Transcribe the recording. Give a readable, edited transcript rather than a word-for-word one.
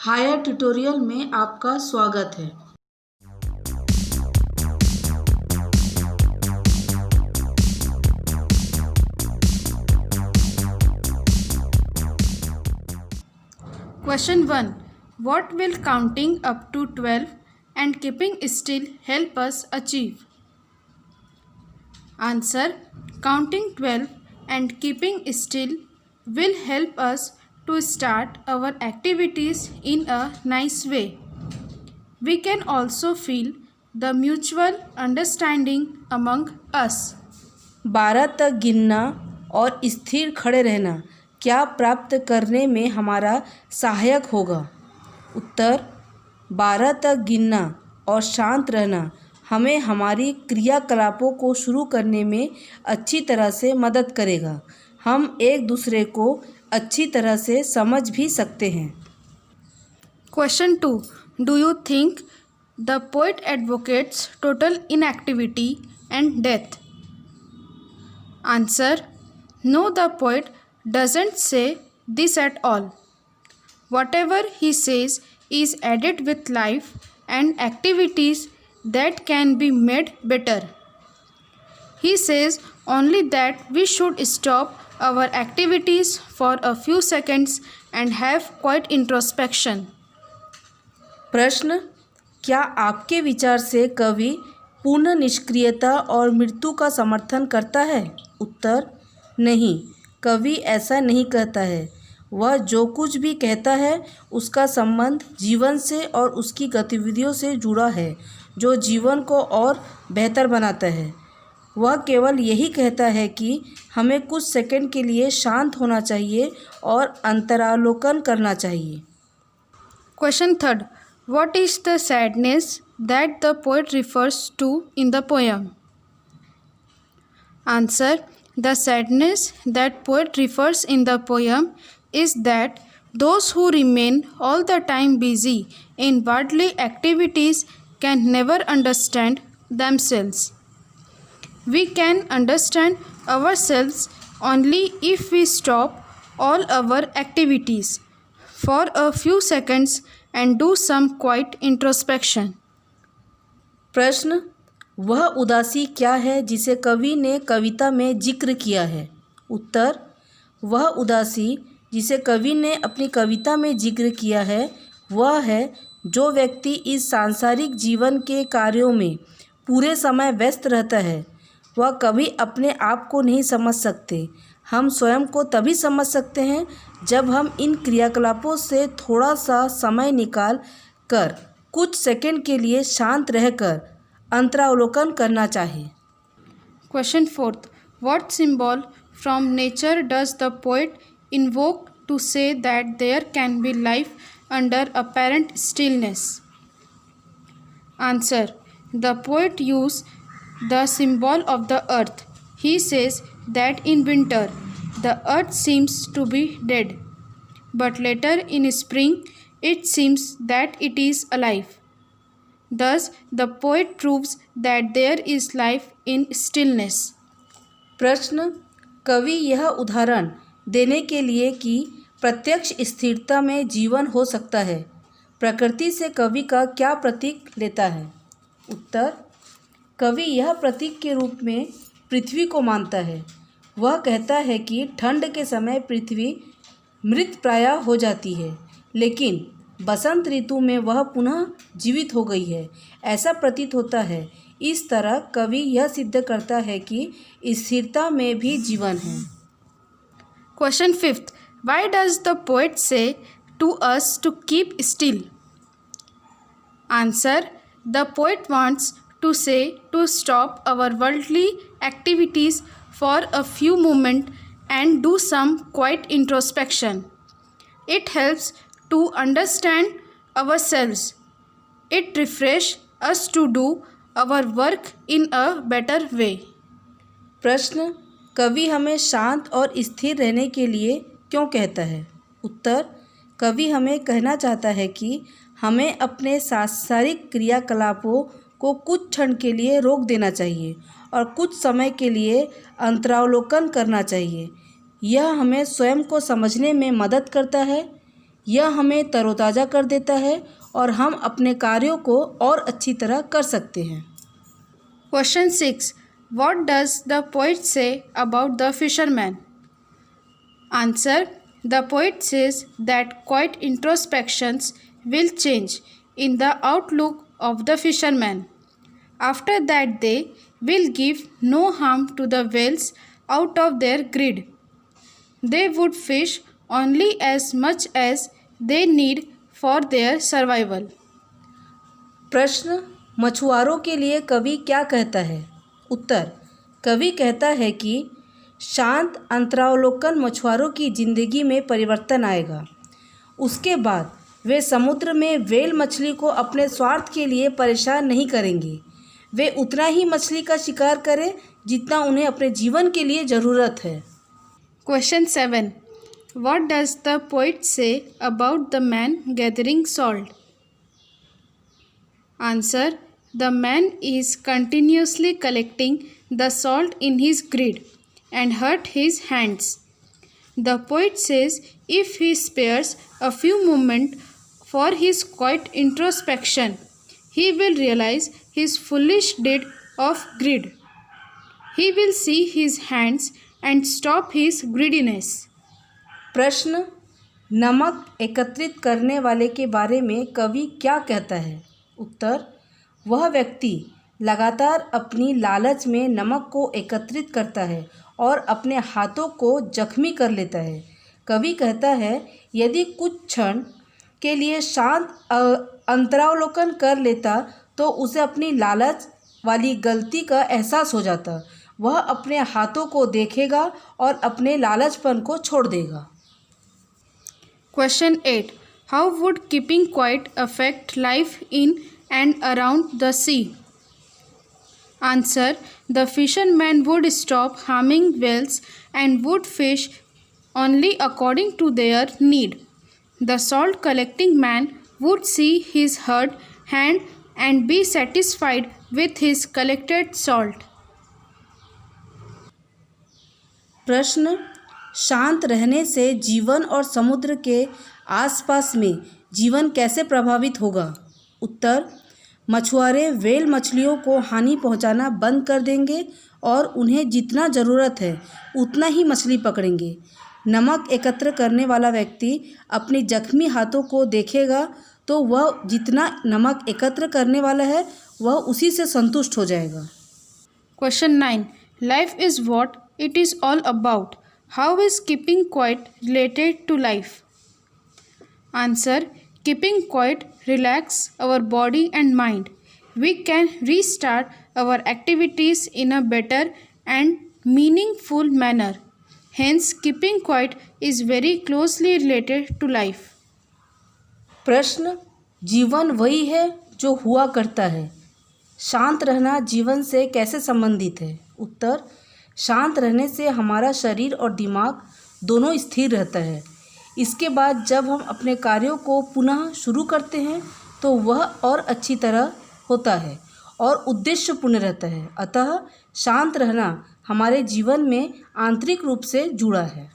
Higher tutorial में आपका स्वागत है। Question 1. What will counting up to 12 and keeping still help us achieve? Answer. Counting 12 and keeping still will help us to start our activities in a nice way. We can also feel the mutual understanding among us. 12 तक गिनना और स्थिर खड़े रहना क्या प्राप्त करने में हमारा सहायक होगा? उत्तर 12 तक गिनना और शांत रहना हमें हमारी क्रियाकलापों को शुरू करने में अच्छी तरह से मदद करेगा। हम एक दूसरे को अच्छी तरह से समझ भी सकते हैं। Question 2. Do you think the poet advocates total inactivity and death? Answer. No, the poet doesn't say this at all. Whatever he says is added with life and activities that can be made better. He says only that we should stop our activities for a few seconds and have quiet introspection. प्रश्न: क्या आपके विचार से कवि पूर्ण निष्क्रियता और मृत्यु का समर्थन करता है? उत्तर: नहीं, कवि ऐसा नहीं कहता है। वह जो कुछ भी कहता है उसका संबंध जीवन से और उसकी गतिविधियों से जुड़ा है जो जीवन को और बेहतर बनाता है। वह केवल यही कहता है कि हमें कुछ सेकंड के लिए शांत होना चाहिए और अंतरावलोकन करना चाहिए। Question 3. What is the sadness that the poet refers to in the poem? Answer. The sadness that poet refers in the poem is that those who remain all the time busy in worldly activities can never understand themselves. We can understand ourselves only if we stop all our activities for a few seconds and do some quiet introspection. प्रश्न: वह उदासी क्या है जिसे कवि ने कविता में जिक्र किया है? उत्तर: वह उदासी जिसे कवि ने अपनी कविता में जिक्र किया है वह है जो व्यक्ति इस सांसारिक जीवन के कार्यों में पूरे समय व्यस्त रहता है। वह कभी अपने आप को नहीं समझ सकते। हम स्वयं को तभी समझ सकते हैं जब हम इन क्रियाकलापों से थोड़ा सा समय निकाल कर कुछ सेकंड के लिए शांत रहकर अंतरावलोकन करना चाहिए। Question 4. What symbol from nature does the poet invoke to say that there can be life under apparent stillness? Answer. The poet uses the symbol of the earth. He says that in winter the earth seems to be dead, but later in spring it seems that it is alive. Thus, the poet proves that there is life in stillness. प्रश्न: कवि यह उदाहरण देने के लिए कि प्रत्यक्ष स्थिरता में जीवन हो सकता है प्रकृति से कवि का क्या प्रतीक लेता है? उत्तर: कवि यह प्रतीक के रूप में पृथ्वी को मानता है। वह कहता है कि ठंड के समय पृथ्वी मृत प्राय हो जाती है, लेकिन बसंत ऋतु में वह पुनः जीवित हो गई है, ऐसा प्रतीत होता है। इस तरह कवि यह सिद्ध करता है कि स्थिरता में भी जीवन है। Question 5. Why does the poet say to us to keep still? Answer. The poet wants to say to stop our worldly activities for a few moments and do some quiet introspection. It helps to understand ourselves. It refreshes us to do our work in a better way. प्रश्न: कवि हमें शांत और स्थिर रहने के लिए क्यों कहता है? उत्तर: कवि हमें कहना चाहता है कि हमें अपने सांसारिक क्रियाकलापों को कुछ क्षण के लिए रोक देना चाहिए और कुछ समय के लिए अंतरावलोकन करना चाहिए। यह हमें स्वयं को समझने में मदद करता है। यह हमें तरोताज़ा कर देता है और हम अपने कार्यों को और अच्छी तरह कर सकते हैं। Question 6. What does the poet say about the fisherman? Answer. The poet says that quiet introspections will change in the outlook of the fisherman. After that, they will give no harm to the whales out of their greed. They would fish only as much as they need for their survival. प्रश्न, मछुआरों के लिए कवि क्या कहता है? उत्तर, कवि कहता है कि शांत अंतरावलोकन मछुआरों की जिंदगी में परिवर्तन आएगा। उसके बाद वे समुद्र में व्हेल मछली को अपने स्वार्थ के लिए परेशान नहीं करेंगे। वे उतना ही मछली का शिकार करें जितना उन्हें अपने जीवन के लिए ज़रूरत है। Question 7. What does the poet say about the man gathering salt? Answer. The man is continuously collecting the salt in his greed and hurt his hands. The poet says if he spares a few moments for his quiet introspection, he will realize his foolish deed of greed. He will see his hands and stop his greediness. प्रश्न, नमक एकत्रित करने वाले के बारे में कवि क्या कहता है? उत्तर, वह व्यक्ति लगातार अपनी लालच में नमक को एकत्रित करता है और अपने हाथों को जख्मी कर लेता है। कवि कहता है यदि कुछ क्षण के लिए शांत अंतरावलोकन कर लेता तो उसे अपनी लालच वाली गलती का एहसास हो जाता। वह अपने हाथों को देखेगा और अपने लालचपन को छोड़ देगा। Question 8. How would keeping quiet affect life in and around the sea? Answer. The fisherman would stop harming whales and would fish only according to their need. The salt collecting man would see his hurt hand and be satisfied with his collected salt. प्रश्न, शांत रहने से जीवन और समुद्र के आसपास में जीवन कैसे प्रभावित होगा? उत्तर, मछुआरे व्हेल मछलियों को हानि पहुंचाना बंद कर देंगे और उन्हें जितना ज़रूरत है उतना ही मछली पकड़ेंगे। नमक एकत्र करने वाला व्यक्ति अपनी जख्मी हाथों को देखेगा तो वह जितना नमक एकत्र करने वाला है वह उसी से संतुष्ट हो जाएगा। Question 9. Life is what it is all about. How is keeping quiet related to life? Answer. Keeping quiet relaxes our body and mind. We can restart our activities in a better and meaningful manner. Hence, keeping quiet is very closely related to life. प्रश्न, जीवन वही है जो हुआ करता है। शांत रहना जीवन से कैसे संबंधित है? उत्तर, शांत रहने से हमारा शरीर और दिमाग दोनों स्थिर रहता है। इसके बाद जब हम अपने कार्यों को पुनः शुरू करते हैं तो वह और अच्छी तरह होता है और उद्देश्यपूर्ण रहता है। अतः शांत रहना हमारे जीवन में आंतरिक रूप से जुड़ा है।